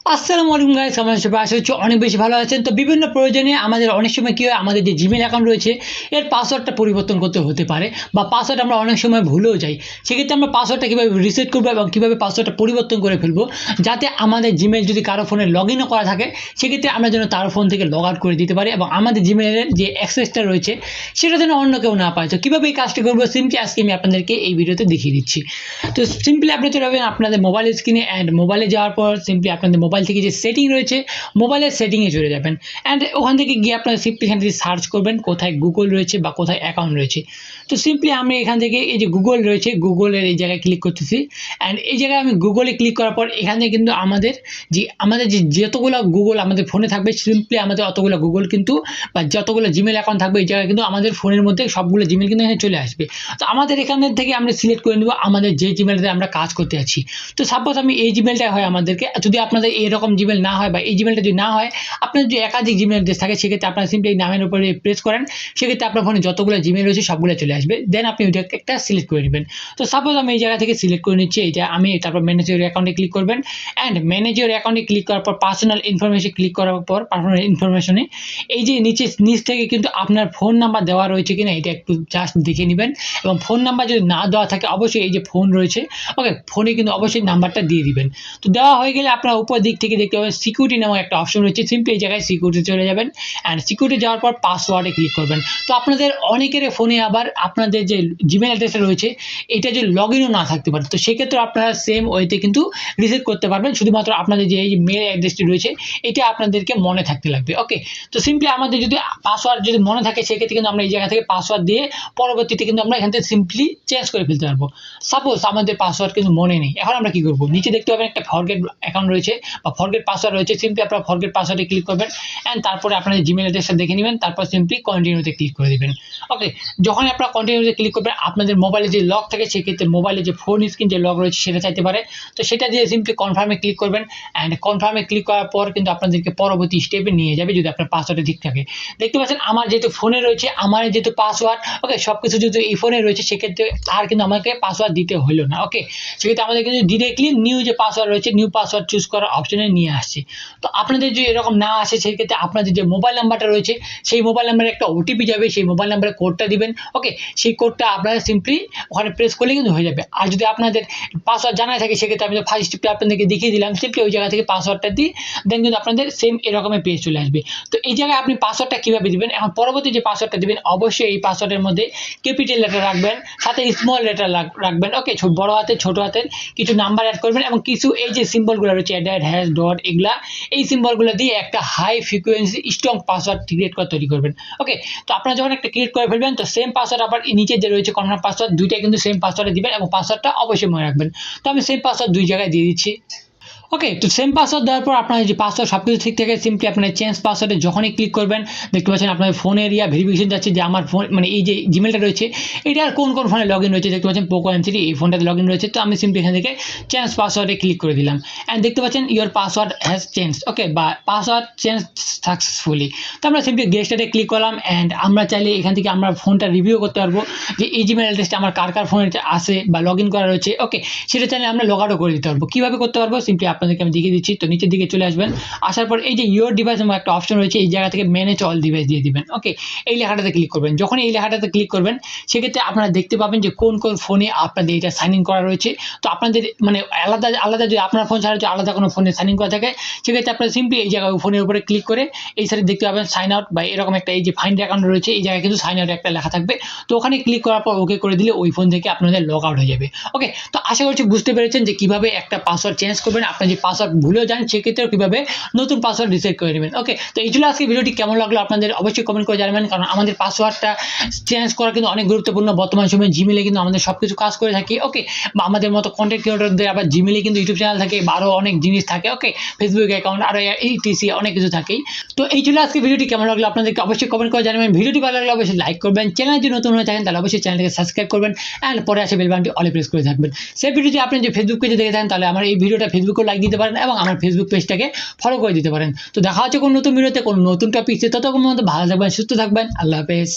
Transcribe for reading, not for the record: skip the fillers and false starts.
আসসালামু আলাইকুম গাইস, আমার সবাই আশা করছি অনেক বেশি ভালো আছেন। তো বিভিন্ন প্রয়োজনে আমাদের অনেক সময় কী হয়, আমাদের যে জিমেল অ্যাকাউন্ট রয়েছে এর পাসওয়ার্ডটা পরিবর্তন করতে হতে পারে, বা পাসওয়ার্ড আমরা অনেক সময় ভুলেও যাই। সেক্ষেত্রে আমরা পাসওয়ার্ডটা কীভাবে রিসেট করবো এবং কীভাবে পাসওয়ার্ডটা পরিবর্তন করে ফেলবো, যাতে আমাদের জিমেল যদি কারো ফোনে লগ ইনও করা থাকে সেক্ষেত্রে আমরা যেন তার ফোন থেকে লগ আউট করে দিতে পারি এবং আমাদের জিমেলের যে অ্যাক্সেসটা রয়েছে সেটা যেন অন্য কেউ না পায়। তো কীভাবে এই কাজটা করবো সিম্পলি আজকে আমি আপনাদেরকে এই ভিডিওতে দেখিয়ে দিচ্ছি। তো সিম্পলি আপনি চলে যাবেন আপনাদের মোবাইল স্ক্রিনে, অ্যান্ড মোবাইলে যাওয়ার পর সিম্পলি আপনাদের মোবাইল থেকে যে সেটিং রয়েছে মোবাইলের সেটিংয়ে চলে যাবেন, অ্যান্ড ওখান থেকে গিয়ে আপনারা সিম্পলি এখান থেকে সার্চ করবেন কোথায় গুগল রয়েছে বা কোথায় অ্যাকাউন্ট রয়েছে। তো সিম্পলি আমি এখান থেকে এই যে গুগল রয়েছে, গুগলের এই জায়গায় ক্লিক করতেছি, অ্যান্ড এই জায়গায় আমি গুগলে ক্লিক করার পর এখানে কিন্তু আমাদের যে যতগুলো গুগল আমাদের ফোনে থাকবে সিম্পলি আমাদের অতগুলো গুগল কিন্তু বা যতগুলো জিমেল অ্যাকাউন্ট থাকবে এই জায়গায় কিন্তু আমাদের ফোনের মধ্যে সবগুলো জিমেল কিন্তু এখানে চলে আসবে। তো আমাদের এখান থেকে আমরা সিলেক্ট করে নেব আমাদের যে জিমেলটাতে আমরা কাজ করতে আছি। তো সাপোজ আমি এই জিমেলটা হয় আমাদেরকে, যদি আপনাদের এরকম জিমেল না হয় বা এই জিমেলটা যদি না হয়, আপনার যদি একাধিক জিমেল অ্যাড্রেস থাকে সেক্ষেত্রে আপনারা সিম্পলি এই নামের উপরে প্রেস করেন, সেক্ষেত্রে আপনার ফোনে যতগুলো জিমেল রয়েছে সবগুলো চলে আসবে। দেন আপনি ওইটা একটা সিলেক্ট করে নেবেন। তো সাপোজ আমি এই জায়গা থেকে সিলেক্ট করে নিচ্ছি এইটা আমি, তারপর ম্যানেজ ইওর অ্যাকাউন্টে ক্লিক করবেন, অ্যান্ড ম্যানেজ ইওর অ্যাকাউন্টে ক্লিক করার পর পার্সোনাল ইনফরমেশন ক্লিক করার পর পার্সোনাল ইনফরমেশনে এই যে নিচ থেকে কিন্তু আপনার ফোন নাম্বার দেওয়া রয়েছে কিনা এটা একটু জাস্ট দেখে নেবেন, এবং ফোন নাম্বার যদি না দেওয়া থাকে অবশ্যই এই যে ফোন রয়েছে ওকে ফোনে কিন্তু অবশ্যই নাম্বারটা দিয়ে দিবেন। তো দেওয়া হয়ে গেলে আপনার উপর দিক থেকে দেখতে পাবেন সিকিউরিটি নামক একটা অপশন রয়েছে, সিম্পলি এই জায়গায় সিকিউরিটি চলে যাবেন, অ্যান্ড সিকিউরিটি যাওয়ার পর পাসওয়ার্ডে ক্লিক করবেন। তো আপনাদের অনেকের ফোনে আবার আপনাদের যে জিমেল অ্যাড্রেসটা রয়েছে এটা যে লগ ইনও না থাকতে পারে, তো সেক্ষেত্রে আপনারা সেম ওয়েতে কিন্তু রিসেট করতে পারবেন, শুধুমাত্র আপনাদের যে এই মেল অ্যাড্রেসটি রয়েছে এটা আপনাদেরকে মনে থাকতে লাগবে। ওকে, তো সিম্পলি আমাদের যদি পাসওয়ার্ড যদি মনে থাকে সেক্ষেত্রে কিন্তু আমরা এই জায়গা থেকে পাসওয়ার্ড দিয়ে পরবর্তীতে কিন্তু আমরা এখান থেকে সিম্পলি চেঞ্জ করে ফেলতে পারবো। সাপোজ আমাদের পাসওয়ার্ড কিন্তু মনে নেই, এখন আমরা কি করবো, নিচে দেখতে পাবেন একটা ফরগেট অ্যাকাউন্ট রয়েছে বা ফরগেট পাসওয়ার্ড রয়েছে, সিম্পলি আপনারা ফরগেট পাসওয়ার্ডে ক্লিক করবেন, অ্যান্ড তারপরে আপনাদের জিমেল অ্যাড্রেসটা দেখে নেবেন, তারপর সিম্পলি কন্টিনিউতে ক্লিক করে দেবেন। ওকে, যখন আপনারা কন্টিনিউতে ক্লিক করবেন আপনাদের মোবাইলে যে লক থাকে সেক্ষেত্রে মোবাইলে যে ফোন স্ক্রিন যে লক রয়েছে সেটা চাইতে পারে, তো সেটা দিয়ে সিম্পলি কনফার্মে ক্লিক করবেন, অ্যান্ড কনফার্মে ক্লিক করার পর কিন্তু আপনাদেরকে পরবর্তী স্টেপে নিয়ে যাবে যদি আপনার পাসওয়ার্ডে ঠিক থাকে। দেখতে পাচ্ছেন আমার যেহেতু ফোনে রয়েছে, আমার যেহেতু পাসওয়ার্ড ওকে সব কিছু যেহেতু এই ফোনে রয়েছে সেক্ষেত্রে আর কিন্তু আমাকে পাসওয়ার্ড দিতে হলো না। ওকে, সেক্ষেত্রে আমাদের কিন্তু ডিরেক্টলি নিউ যে পাসওয়ার্ড রয়েছে নিউ পাসওয়ার্ড চুজ করার অপশনে নিয়ে আসছে। তো আপনাদের যদি এরকম না আসে সেক্ষেত্রে আপনাদের যে মোবাইল নাম্বারটা রয়েছে সেই মোবাইল নাম্বারে একটা ওটিপি যাবে, সেই মোবাইল নাম্বারে কোডটা দিবেন। ওকে, সেই কোডটা আপনারা সিম্পলি ওখানে প্রেস করলে কিন্তু হয়ে যাবে। আর যদি আপনাদের পাসওয়ার্ড জানা থাকে সেক্ষেত্রে আমি ফার্স্ট স্টেপটা আপনাদেরকে দেখিয়ে দিলাম, সিম্পলি ওই জায়গা থেকে পাসওয়ার্ডটা দিই, দেন কিন্তু আপনাদের সেম এরকমের পেজ চলে আসবে। তো এই জায়গায় আপনি পাসওয়ার্ডটা কীভাবে দিবেন, এখন পরবর্তী যে পাসওয়ার্ডটা দিবেন অবশ্যই এই পাসওয়ার্ডের মধ্যে ক্যাপিটাল লেটার রাখবেন, সাথে স্মল লেটার রাখবেন। ওকে, বড় হাতের ছোট হাতের কিছু নাম্বার অ্যাড করবেন, এবং কিছু এই যে সিম্বলগুলো রয়েছে অ্যাড হ্যাশ ডট এগুলা এই সিম্বলগুলো দিয়ে একটা high frequency strong password create করে তৈরি করবেন। ওকে, তো আপনারা যখন একটা ক্রিয়েট করে ফেলবেন তো সেম পাসওয়ার্ড আবার নিচে যে রয়েছে কনফার্ম পাসওয়ার্ড দুইটাই কিন্তু সেম পাসওয়ার্ডে দিবেন, এবং পাসওয়ার্ডটা অবশ্যই মনে রাখবেন। তো আমি সেম পাসওয়ার্ড দুই জায়গায় দিয়ে দিচ্ছি। ওকে, তো সেম পাসওয়ার্ড দেওয়ার পর আপনার যে পাসওয়ার্ড সব কিছু ঠিক থাকে সিম্পলি আপনার চেঞ্জ পাসওয়ার্ডে যখনই ক্লিক করবেন দেখতে পাচ্ছেন আপনার ফোনের ভেরিফিকেশন যাচ্ছে যে আমার ফোন মানে এই যে জিমেলটা রয়েছে এটা আর কোন কোন ফোনে লগ ইন রয়েছে, দেখতে পাচ্ছেন পোকো M3 এই ফোনটাতে লগ ইন রয়েছে। তো আমি সিম্পলি এখান থেকে চেঞ্জ পাসওয়ার্ডে ক্লিক করে দিলাম, অ্যান্ড দেখতে পাচ্ছেন ইওর পাসওয়ার্ড হ্যাজ চেঞ্জ। ওকে, বা পাসওয়ার্ড চেঞ্জ সাকসেসফুলি। তো আমরা সিম্পলি গেস্টারে ক্লিক করলাম, অ্যান্ড আমরা চাইলে এখান থেকে আমরা ফোনটা রিভিউ করতে পারবো যে এই জিমেল অ্যাড্রেসটা আমার কার কার ফোনে আসে বা লগ ইন করা রয়েছে। ওকে, সেটা চাইলে আমরা লগ আউটও করে দিতে পারবো। কীভাবে করতে পারবো সিম্পলি আপনাদেরকে আমি দেখিয়ে দিচ্ছি। তো নিচের দিকে চলে আসবেন, আসার পর এই যে ইওর ডিভাইস নামে একটা অপশন রয়েছে এই জায়গা থেকে ম্যানেজ অল ডিভাইস দিয়ে দিবেন। ওকে, এই লেখাটাতে ক্লিক করবেন, যখন এই লেখাটাতে ক্লিক করবেন সেক্ষেত্রে আপনারা দেখতে পাবেন যে কোন কোন ফোনে আপনাদের এটা সাইন ইন করা রয়েছে। তো আপনাদের মানে আলাদা আলাদা যদি আপনার ফোন ছাড়া যদি আলাদা কোনো ফোনে সাইন ইন করা থাকে সেক্ষেত্রে আপনারা সিম্পলি এই জায়গায় ফোনের উপরে ক্লিক করে এই সাইডে দেখতে পাবেন সাইন আউট বা এরকম একটা এই যে ফাইন্ড অ্যাকাউন্ট রয়েছে এই জায়গায় কিন্তু সাইন আউট একটা লেখা থাকবে। তো ওখানে ক্লিক করার পর ওকে করে দিলে ওই ফোন থেকে আপনাদের লগ আউট হয়ে যাবে। ওকে, তো আশা করছি বুঝতে পেরেছেন যে কিভাবে একটা পাসওয়ার্ড চেঞ্জ করবেন, আপনার যে পাসওয়ার্ড ভুলেও যান সেক্ষেত্রেও কিভাবে নতুন পাসওয়ার্ড রিসেট করে নেবেন। ওকে, তো এই ছিল আজকে ভিডিওটি, কেমন লাগলো আপনাদের অবশ্যই কমেন্ট করে জানাবেন, কারণ আমাদের পাসওয়ার্ডটা চেঞ্জ করা কিন্তু অনেক গুরুত্বপূর্ণ। বর্তমান সময়ে জিমেলে কিন্তু আমাদের সব কিছু কাজ করে থাকি। ওকে, বা আমাদের মতো কন্টেন্ট ক্রিয়েটরদের আবার জিমেলে কিন্তু ইউটিউব চ্যানেল থাকে বা আরও অনেক জিনিস থাকে। ওকে, ফেসবুক অ্যাকাউন্ট আরও ETC অনেক কিছু থাকেই। তো এই ছিল আজকে ভিডিওটি, কেমন লাগলো আপনাদেরকে অবশ্যই কমেন্ট করে জানাবেন। ভিডিওটি ভালো লাগলে অবশ্যই লাইক করবেন, চ্যানেল যদি নতুন হয়ে থাকেন তাহলে অবশ্যই চ্যানেলকে সাবস্ক্রাইব করবেন, অ্যান্ড পরে আসে বেল বাটনটি অলে প্রেস করে থাকবেন। সেই ভিডিওটি আপনি যে ফেসবুক পেজে দেখে থাকেন তাহলে আমার এই ভিডিওটা ফেসবুকেও লাইক দিতে পারেন এবং আমার ফেসবুক পেজটাকে ফলো করে দিতে পারেন। তো দেখা হচ্ছে কোন নতুন ভিডিওতে কোন নতুন টপিক, ততক্ষণ পর্যন্ত ভালো থাকবেন, সুস্থ থাকবেন, আল্লাহ হাফেজ।